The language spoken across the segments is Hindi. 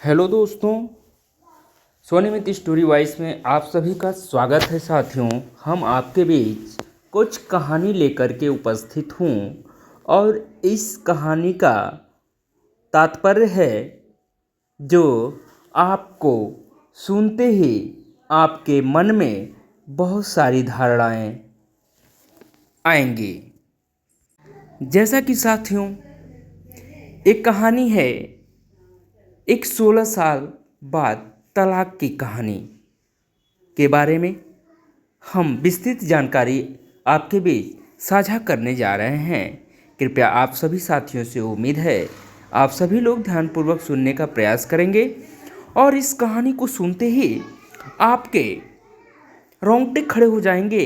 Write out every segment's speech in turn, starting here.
हेलो दोस्तों, स्वनिमित स्टोरी वॉइस में आप सभी का स्वागत है। साथियों, हम आपके बीच कुछ कहानी लेकर के उपस्थित हूँ और इस कहानी का तात्पर्य है जो आपको सुनते ही आपके मन में बहुत सारी धारणाएं आएंगी। जैसा कि साथियों, एक कहानी है एक 16 साल बाद तलाक की कहानी के बारे में हम विस्तृत जानकारी आपके बीच साझा करने जा रहे हैं। कृपया आप सभी साथियों से उम्मीद है आप सभी लोग ध्यानपूर्वक सुनने का प्रयास करेंगे और इस कहानी को सुनते ही आपके रोंगटे खड़े हो जाएंगे,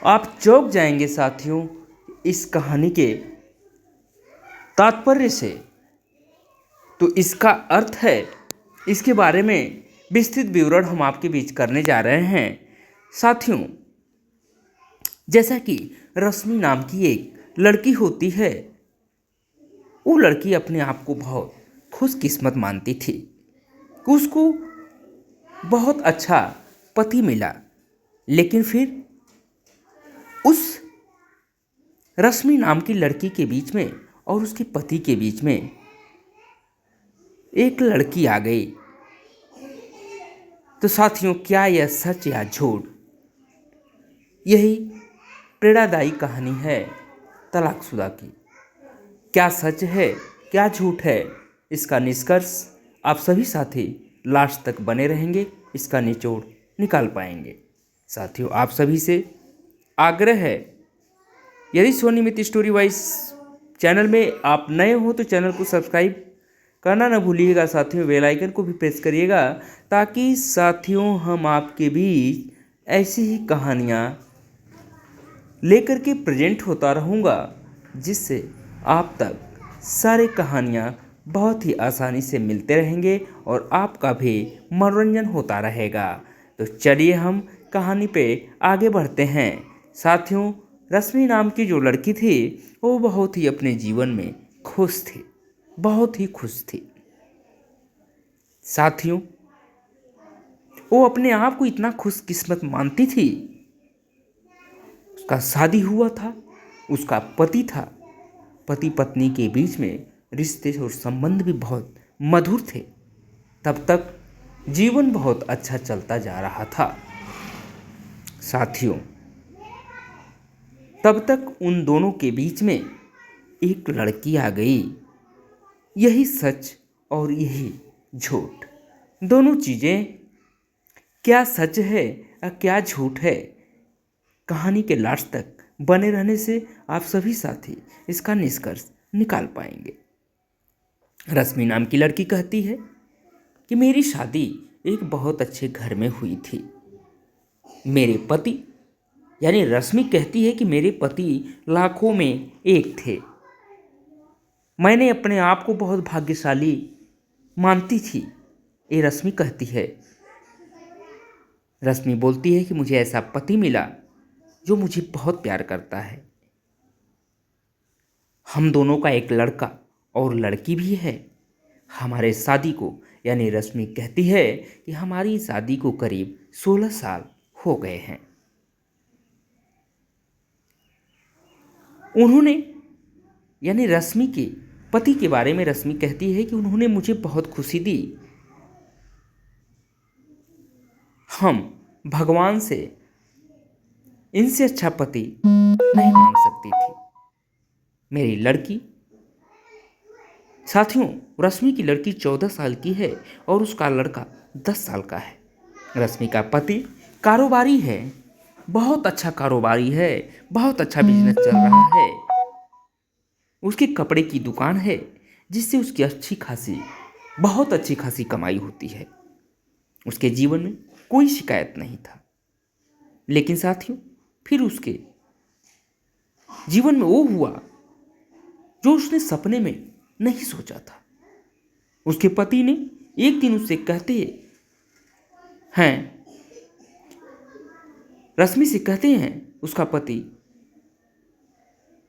आप चौंक जाएंगे साथियों इस कहानी के तात्पर्य से। तो इसका अर्थ है, इसके बारे में विस्तृत विवरण हम आपके बीच करने जा रहे हैं। साथियों, जैसा कि रश्मि नाम की एक लड़की होती है, वो लड़की अपने आप को बहुत खुशकिस्मत मानती थी कि उसको बहुत अच्छा पति मिला। लेकिन फिर उस रश्मि नाम की लड़की के बीच में और उसके पति के बीच में एक लड़की आ गई। तो साथियों, क्या यह सच या झूठ? यही प्रेरणादायी कहानी है तलाकशुदा की। क्या सच है, क्या झूठ है, इसका निष्कर्ष आप सभी साथी लास्ट तक बने रहेंगे, इसका निचोड़ निकाल पाएंगे। साथियों, आप सभी से आग्रह है, यदि स्वनिमित स्टोरी वाइज चैनल में आप नए हो तो चैनल को सब्सक्राइब करना न भूलिएगा। साथियों, बेल आइकन को भी प्रेस करिएगा ताकि साथियों हम आपके बीच ऐसी ही कहानियाँ लेकर के प्रेजेंट होता रहूँगा, जिससे आप तक सारे कहानियाँ बहुत ही आसानी से मिलते रहेंगे और आपका भी मनोरंजन होता रहेगा। तो चलिए हम कहानी पे आगे बढ़ते हैं। साथियों, रश्मि नाम की जो लड़की थी वो बहुत ही अपने जीवन में खुश थी, बहुत ही खुश थी। साथियों, वो अपने आप को इतना खुशकिस्मत मानती थी। उसका शादी हुआ था, उसका पति था, पति पत्नी के बीच में रिश्ते और संबंध भी बहुत मधुर थे। तब तक जीवन बहुत अच्छा चलता जा रहा था। साथियों, तब तक उन दोनों के बीच में एक लड़की आ गई। यही सच और यही झूठ, दोनों चीज़ें, क्या सच है और क्या झूठ है, कहानी के लास्ट तक बने रहने से आप सभी साथी इसका निष्कर्ष निकाल पाएंगे। रश्मि नाम की लड़की कहती है कि मेरी शादी एक बहुत अच्छे घर में हुई थी। मेरे पति, यानी रश्मि कहती है कि मेरे पति लाखों में एक थे। मैंने अपने आप को बहुत भाग्यशाली मानती थी, ये रश्मि कहती है। रश्मि बोलती है कि मुझे ऐसा पति मिला जो मुझे बहुत प्यार करता है। हम दोनों का एक लड़का और लड़की भी है। हमारे शादी को, यानी रश्मि कहती है कि हमारी शादी को करीब 16 साल हो गए हैं। उन्होंने, यानी रश्मि के पति के बारे में रश्मि कहती है कि उन्होंने मुझे बहुत खुशी दी। हम भगवान से इनसे अच्छा पति नहीं मांग सकती थी। मेरी लड़की, साथियों, रश्मि की लड़की 14 साल की है और उसका लड़का 10 साल का है। रश्मि का पति कारोबारी है, बहुत अच्छा कारोबारी है, बहुत अच्छा बिजनेस चल रहा है। उसकी कपड़े की दुकान है जिससे उसकी बहुत अच्छी खासी कमाई होती है। उसके जीवन में कोई शिकायत नहीं था। लेकिन साथियों, फिर उसके जीवन में वो हुआ जो उसने सपने में नहीं सोचा था। उसके पति ने एक दिन उससे कहते हैं, रश्मि से कहते हैं उसका पति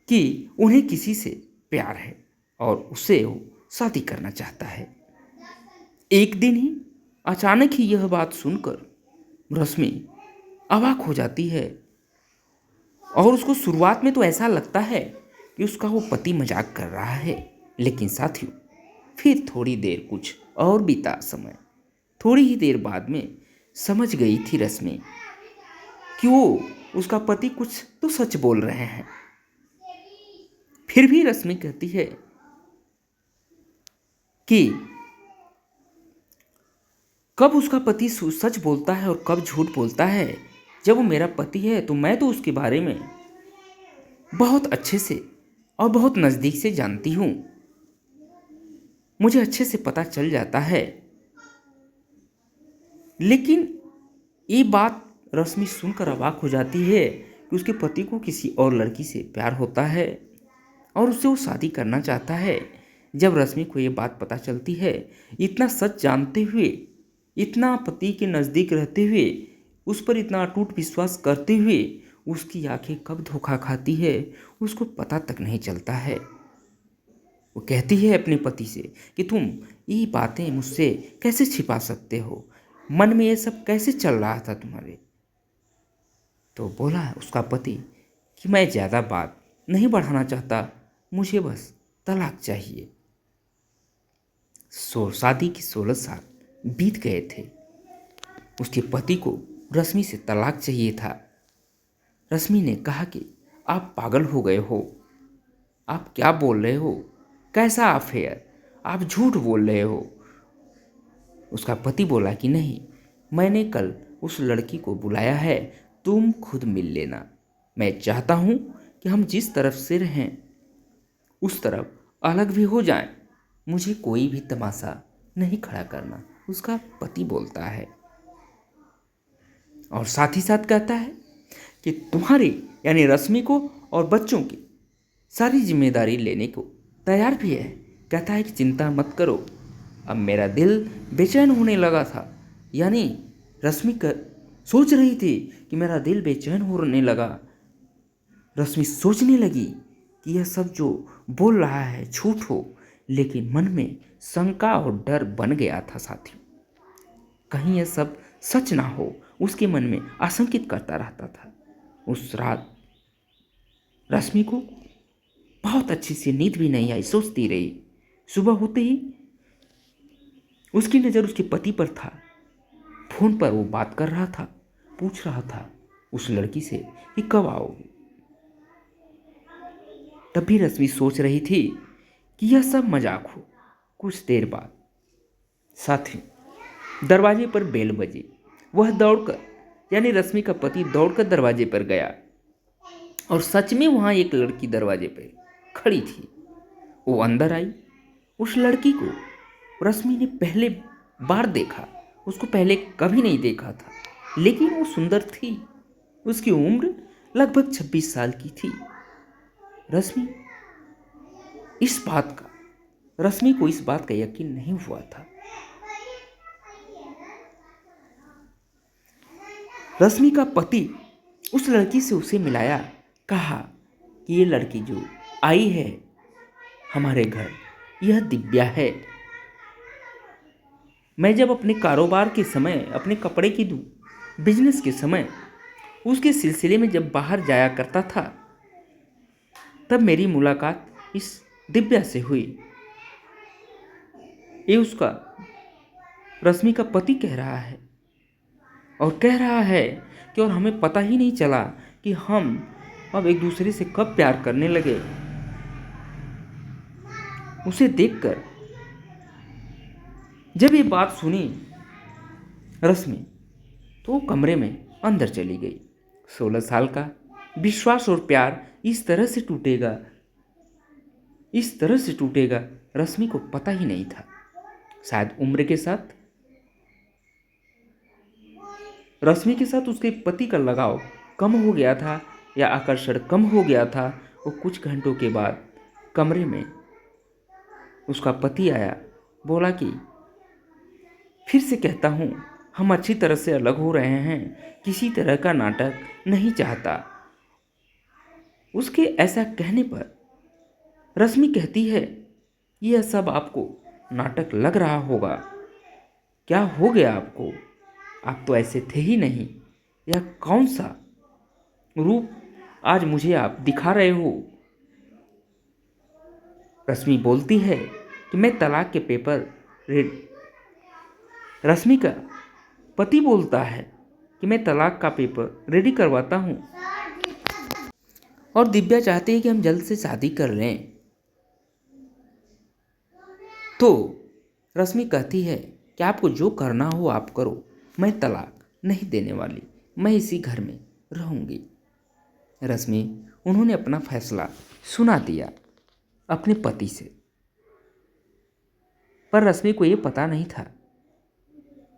कि उन्हें किसी से प्यार है और उससे वो शादी करना चाहता है। एक दिन ही अचानक ही यह बात सुनकर रश्मि अवाक हो जाती है और उसको शुरुआत में तो ऐसा लगता है कि उसका वो पति मजाक कर रहा है, लेकिन साथियों फिर थोड़ी देर कुछ और बीता समय। थोड़ी ही देर बाद में समझ गई थी रश्मि कि वो उसका पति कुछ तो सच बोल रहे हैं। फिर भी रश्मि कहती है कि कब उसका पति सच बोलता है और कब झूठ बोलता है। जब वो मेरा पति है तो मैं तो उसके बारे में बहुत अच्छे से और बहुत नज़दीक से जानती हूँ, मुझे अच्छे से पता चल जाता है। लेकिन ये बात रश्मि सुनकर अवाक हो जाती है कि उसके पति को किसी और लड़की से प्यार होता है और उससे वो शादी करना चाहता है। जब रश्मि को ये बात पता चलती है, इतना सच जानते हुए, इतना पति के नज़दीक रहते हुए, उस पर इतना अटूट विश्वास करते हुए उसकी आंखें कब धोखा खाती है उसको पता तक नहीं चलता है। वो कहती है अपने पति से कि तुम ये बातें मुझसे कैसे छिपा सकते हो, मन में ये सब कैसे चल रहा था तुम्हारे। तो बोला उसका पति कि मैं ज़्यादा बात नहीं बढ़ाना चाहता, मुझे बस तलाक चाहिए। शादी के 16 साल बीत गए थे। उसके पति को रश्मि से तलाक चाहिए था। रश्मि ने कहा कि आप पागल हो गए हो, आप क्या बोल रहे हो, कैसा अफेयर, आप झूठ बोल रहे हो। उसका पति बोला कि नहीं, मैंने कल उस लड़की को बुलाया है, तुम खुद मिल लेना। मैं चाहता हूँ कि हम जिस तरफ से रहें उस तरफ अलग भी हो जाएं, मुझे कोई भी तमाशा नहीं खड़ा करना, उसका पति बोलता है। और साथ ही साथ कहता है कि तुम्हारी यानी रश्मि को और बच्चों की सारी जिम्मेदारी लेने को तैयार भी है। कहता है कि चिंता मत करो। अब मेरा दिल बेचैन होने लगा था, यानी रश्मि सोच रही थी कि मेरा दिल बेचैन होने लगा। रश्मि सोचने लगी कि यह सब जो बोल रहा है झूठ हो, लेकिन मन में शंका और डर बन गया था साथियों, कहीं यह सब सच ना हो। उसके मन में आशंकित करता रहता था। उस रात रश्मि को बहुत अच्छी सी नींद भी नहीं आई, सोचती रही। सुबह होते ही उसकी नज़र उसके पति पर था। फोन पर वो बात कर रहा था, पूछ रहा था उस लड़की से कि कब आओगे। तब भी रश्मि सोच रही थी कि यह सब मजाक हो। कुछ देर बाद साथी दरवाजे पर बेल बजी। वह दौड़कर यानी रश्मि का पति दौड़कर दरवाजे पर गया और सच में वहां एक लड़की दरवाजे पर खड़ी थी। वो अंदर आई। उस लड़की को रश्मि ने पहले बार देखा, उसको पहले कभी नहीं देखा था, लेकिन वो सुंदर थी। उसकी उम्र लगभग 26 साल की थी। रश्मि रश्मि को इस बात का यकीन नहीं हुआ था। रश्मि का पति उस लड़की से उसे मिलाया, कहा कि ये लड़की जो आई है हमारे घर, यह दिव्या है। मैं जब अपने कारोबार के समय, अपने कपड़े की बिजनेस के समय उसके सिलसिले में जब बाहर जाया करता था, तब मेरी मुलाकात इस दिव्या से हुई। ये उसका रश्मि का पति कह रहा है और कह रहा है कि और हमें पता ही नहीं चला कि हम अब एक दूसरे से कब प्यार करने लगे। उसे देखकर जब ये बात सुनी रश्मि, तो कमरे में अंदर चली गई। 16 साल का विश्वास और प्यार इस तरह से टूटेगा रश्मि को पता ही नहीं था। शायद उम्र के साथ रश्मि के साथ उसके पति का लगाव कम हो गया था या आकर्षण कम हो गया था। वो कुछ घंटों के बाद कमरे में उसका पति आया, बोला कि फिर से कहता हूँ, हम अच्छी तरह से अलग हो रहे हैं, किसी तरह का नाटक नहीं चाहता। उसके ऐसा कहने पर रश्मि कहती है, यह सब आपको नाटक लग रहा होगा, क्या हो गया आपको? आप तो ऐसे थे ही नहीं। यह कौन सा रूप आज मुझे आप दिखा रहे हो? रश्मि बोलती है कि मैं तलाक के पेपर रेड रश्मि का पति बोलता है कि मैं तलाक का पेपर रेडी करवाता हूँ और दिव्या चाहती है कि हम जल्द से शादी कर लें। तो रश्मि कहती है कि आपको जो करना हो आप करो, मैं तलाक नहीं देने वाली, मैं इसी घर में रहूंगी। रश्मि उन्होंने अपना फैसला सुना दिया अपने पति से, पर रश्मि को ये पता नहीं था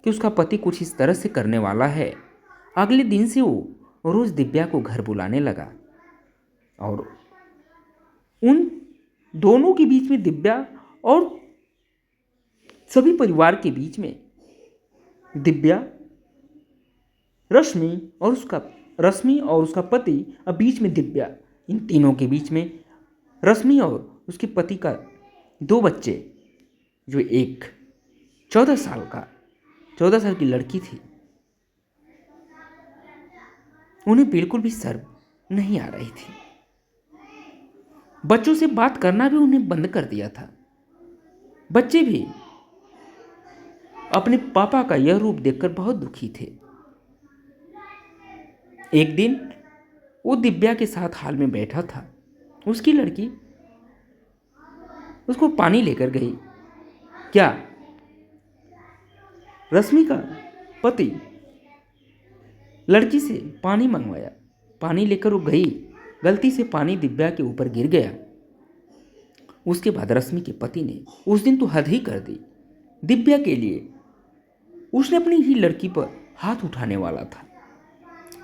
कि उसका पति कुछ इस तरह से करने वाला है। अगले दिन से वो रोज दिव्या को घर बुलाने लगा और उन दोनों के बीच में, दिव्या और सभी परिवार के बीच में, दिव्या, रश्मि और उसका पति, और बीच में दिव्या, इन तीनों के बीच में रश्मि और उसके पति का 2 बच्चे, जो एक 14 साल की लड़की थी, उन्हें बिल्कुल भी शर्म नहीं आ रही थी। बच्चों से बात करना भी उन्हें बंद कर दिया था। बच्चे भी अपने पापा का यह रूप देखकर बहुत दुखी थे। एक दिन वो दिव्या के साथ हाल में बैठा था। उसकी लड़की उसको पानी लेकर गई। क्या रश्मि का पति लड़की से पानी मंगवाया, पानी लेकर वो गई, गलती से पानी दिव्या के ऊपर गिर गया। उसके बाद रश्मि के पति ने उस दिन तो हद ही कर दी। दिव्या के लिए उसने अपनी ही लड़की पर हाथ उठाने वाला था।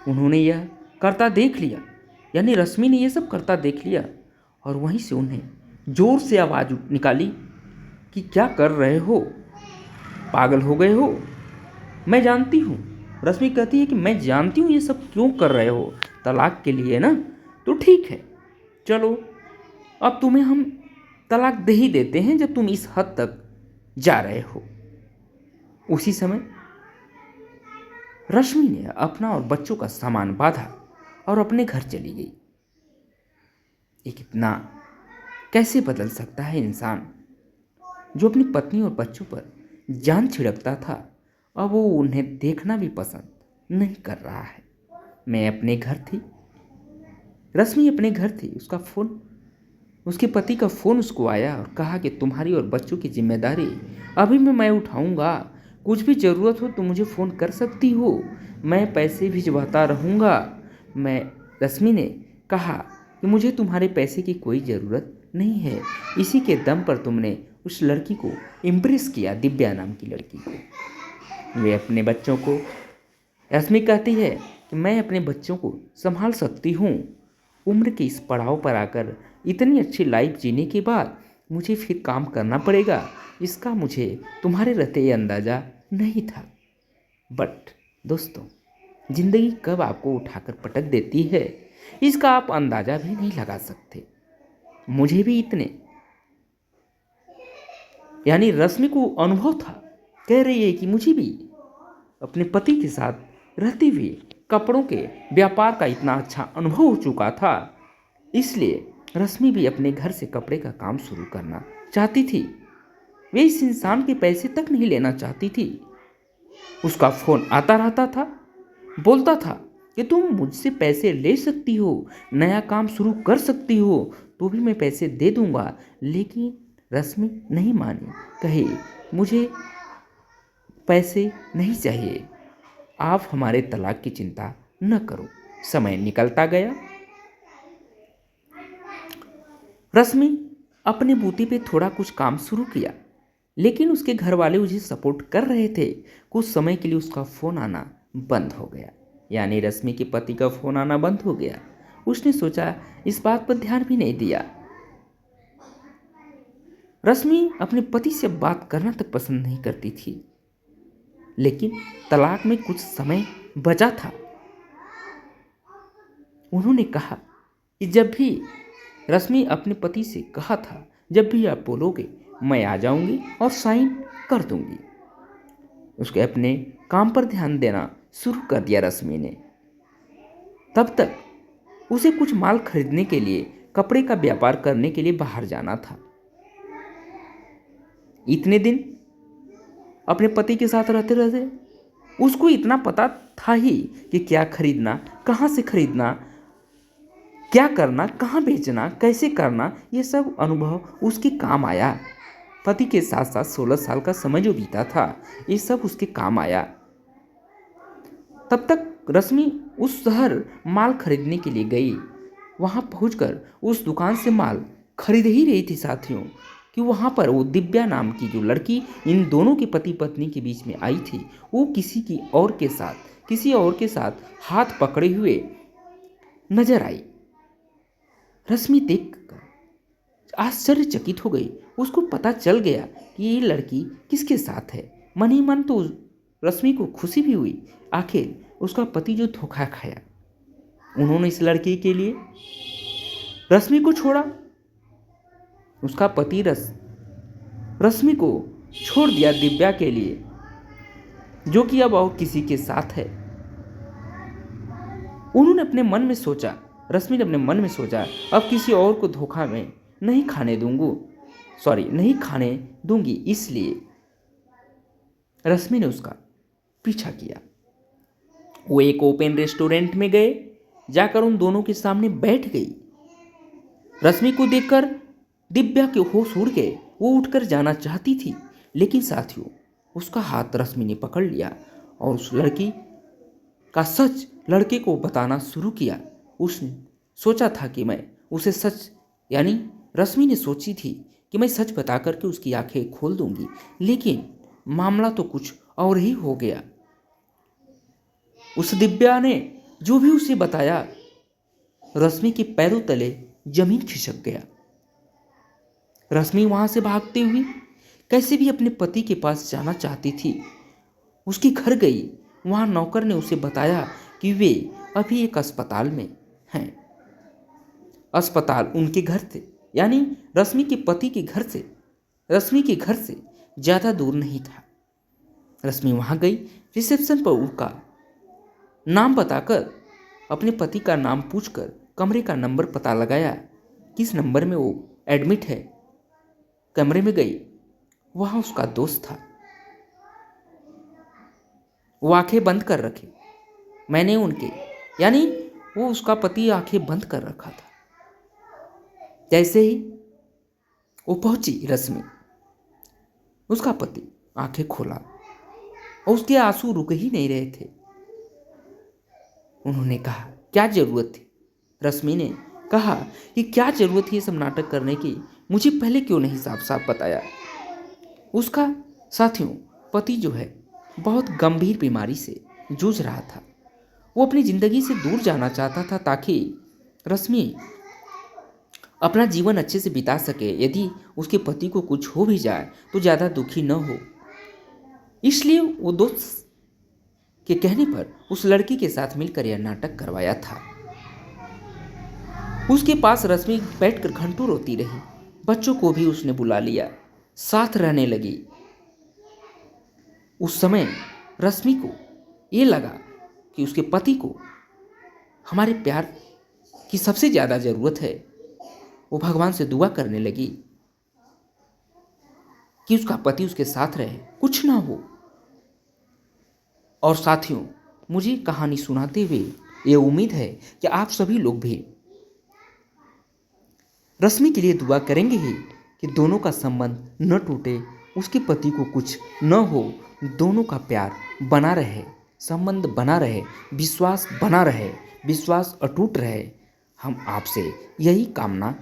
उन्होंने यह करता देख लिया, यानी रश्मि ने यह सब करता देख लिया, और वहीं से उन्हें जोर से आवाज निकाली कि क्या कर रहे हो, पागल हो गए हो? मैं जानती हूँ। रश्मि कहती है कि मैं जानती हूँ ये सब क्यों कर रहे हो, तलाक के लिए ना, तो ठीक है, चलो अब तुम्हें हम तलाक दे ही देते हैं जब तुम इस हद तक जा रहे हो। उसी समय रश्मि ने अपना और बच्चों का सामान बांधा और अपने घर चली गई। एक इतना कैसे बदल सकता है इंसान, जो अपनी पत्नी और बच्चों पर जान छिड़कता था, अब वो उन्हें देखना भी पसंद नहीं कर रहा है। मैं अपने घर थी, रश्मि अपने घर थी, उसके पति का फ़ोन उसको आया और कहा कि तुम्हारी और बच्चों की जिम्मेदारी अभी मैं उठाऊंगा, कुछ भी ज़रूरत हो तो मुझे फ़ोन कर सकती हो, मैं पैसे भिजवाता रहूँगा। रश्मि ने कहा कि मुझे तुम्हारे पैसे की कोई ज़रूरत नहीं है, इसी के दम पर तुमने उस लड़की को इम्प्रेस किया, दिव्या नाम की लड़की को। वे अपने बच्चों को, रश्मि कहती है कि मैं अपने बच्चों को संभाल सकती हूँ। उम्र के इस पड़ाव पर आकर इतनी अच्छी लाइफ जीने के बाद मुझे फिर काम करना पड़ेगा, इसका मुझे तुम्हारे रहते ये अंदाज़ा नहीं था। बट दोस्तों, ज़िंदगी कब आपको उठाकर पटक देती है, इसका आप अंदाज़ा भी नहीं लगा सकते। मुझे भी यानी रश्मि को अनुभव था, कह रही है कि मुझे भी अपने पति के साथ रहते हुए कपड़ों के व्यापार का इतना अच्छा अनुभव हो चुका था, इसलिए रश्मि भी अपने घर से कपड़े का काम शुरू करना चाहती थी। वे इस इंसान के पैसे तक नहीं लेना चाहती थी। उसका फ़ोन आता रहता था, बोलता था कि तुम मुझसे पैसे ले सकती हो, नया काम शुरू कर सकती हो, तो भी मैं पैसे दे दूंगा। लेकिन रश्मि नहीं मानी, कही मुझे पैसे नहीं चाहिए, आप हमारे तलाक की चिंता न करो। समय निकलता गया। रश्मि अपने बूते पे थोड़ा कुछ काम शुरू किया, लेकिन उसके घर वाले उसे सपोर्ट कर रहे थे। कुछ समय के लिए उसका फ़ोन आना बंद हो गया, यानी रश्मि के पति का फ़ोन आना बंद हो गया। उसने सोचा, इस बात पर ध्यान भी नहीं दिया। रश्मि अपने पति से बात करना तक पसंद नहीं करती थी, लेकिन तलाक में कुछ समय बचा था। उन्होंने कहा कि जब भी रश्मि अपने पति से कहा था, जब भी आप बोलोगे मैं आ जाऊंगी और साइन कर दूंगी। उसके अपने काम पर ध्यान देना शुरू कर दिया रश्मि ने। तब तक उसे कुछ माल खरीदने के लिए कपड़े का व्यापार करने के लिए बाहर जाना था। इतने दिन अपने पति के साथ रहते रहते उसको इतना पता था ही कि क्या खरीदना, कहाँ से खरीदना, क्या करना, कहाँ बेचना, कैसे करना, ये सब अनुभव उसके काम आया। पति के साथ साथ 16 साल का समय जो बीता था, ये सब उसके काम आया। तब तक रश्मि उस शहर माल खरीदने के लिए गई। वहाँ पहुंचकर उस दुकान से माल खरीद ही रही थी साथियों कि वहाँ पर वो दिव्या नाम की जो लड़की इन दोनों के पति पत्नी के बीच में आई थी, वो किसी और के साथ हाथ पकड़े हुए नजर आई। रश्मि देखकर आश्चर्यचकित हो गई। उसको पता चल गया कि ये लड़की किसके साथ है। मन ही मन तो रश्मि को खुशी भी हुई, आखिर उसका पति जो धोखा खाया, उन्होंने इस लड़की के लिए रश्मि को छोड़ा। उसका पति रश्मि को छोड़ दिया दिव्या के लिए, जो कि अब और किसी के साथ है। उन्होंने अपने मन में सोचा, रश्मि ने अपने मन में सोचा, अब किसी और को धोखा में नहीं खाने दूंगी। इसलिए रश्मि ने उसका पीछा किया। वो एक ओपन रेस्टोरेंट में गए, जाकर उन दोनों के सामने बैठ गई। रश्मि को देखकर दिव्या के होश उड़ गए। वो उठकर जाना चाहती थी, लेकिन साथियों उसका हाथ रश्मि ने पकड़ लिया और उस लड़की का सच लड़के को बताना शुरू किया। उसने सोचा था कि मैं उसे सच, यानी रश्मि ने सोची थी कि मैं सच बता करके उसकी आंखें खोल दूंगी, लेकिन मामला तो कुछ और ही हो गया। उस दिव्या ने जो भी उसे बताया, रश्मि के पैरों तले जमीन खिसक गया। रश्मि वहां से भागती हुई कैसे भी अपने पति के पास जाना चाहती थी। उसके घर गई। वहां नौकर ने उसे बताया कि वे अभी एक अस्पताल में हैं। अस्पताल उनके घर से, यानी रश्मि के पति के घर से, रश्मि के घर से ज्यादा दूर नहीं था। रश्मि वहां गई। रिसेप्शन पर उनका नाम बताकर, अपने पति का नाम पूछकर कमरे का नंबर पता लगाया, किस नंबर में वो एडमिट है। कमरे में गई, वहां उसका दोस्त था। वो आंखें बंद कर रखे, मैंने उनके, यानी वो उसका पति आंखें बंद कर रखा था। जैसे ही वो पहुंची रश्मि, उसका पति आंखें खोला और उसके आंसू रुक ही नहीं रहे थे। उन्होंने कहा, क्या जरूरत थी? रश्मि ने कहा कि क्या जरूरत थी ये सब नाटक करने की, मुझे पहले क्यों नहीं साफ साफ बताया। उसका साथियों पति जो है बहुत गंभीर बीमारी से जूझ रहा था। वो अपनी जिंदगी से दूर जाना चाहता था ताकि रश्मि अपना जीवन अच्छे से बिता सके। यदि उसके पति को कुछ हो भी जाए तो ज़्यादा दुखी न हो। इसलिए वो दोस्त के कहने पर उस लड़की के साथ मिलकर यह नाटक करवाया था। उसके पास रश्मि बैठकर घंटों रोती रही। बच्चों को भी उसने बुला लिया, साथ रहने लगी। उस समय रश्मि को ये लगा कि उसके पति को हमारे प्यार की सबसे ज़्यादा ज़रूरत है। वो भगवान से दुआ करने लगी कि उसका पति उसके साथ रहे, कुछ ना हो। और साथियों मुझे कहानी सुनाते हुए ये उम्मीद है कि आप सभी लोग भी रश्मि के लिए दुआ करेंगे ही कि दोनों का संबंध न टूटे, उसके पति को कुछ न हो, दोनों का प्यार बना रहे, संबंध बना रहे, विश्वास बना रहे, विश्वास अटूट रहे। हम आपसे यही कामना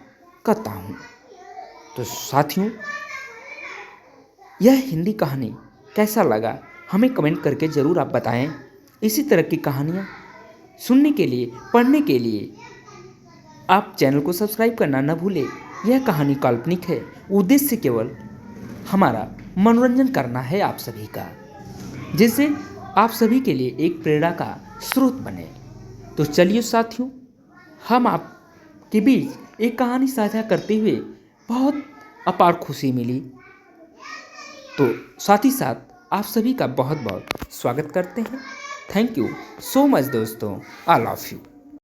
करता हूँ। तो साथियों यह हिंदी कहानी कैसा लगा हमें कमेंट करके ज़रूर आप बताएं। इसी तरह की कहानियाँ सुनने के लिए, पढ़ने के लिए आप चैनल को सब्सक्राइब करना न भूलें। यह कहानी काल्पनिक है, उद्देश्य केवल हमारा मनोरंजन करना है आप सभी का, जिससे आप सभी के लिए एक प्रेरणा का स्रोत बने। तो चलिए साथियों, हम आपके बीच एक कहानी साझा करते हुए बहुत अपार खुशी मिली। तो साथ ही साथ आप सभी का बहुत बहुत स्वागत करते हैं। थैंक यू सो मच दोस्तों। I love you.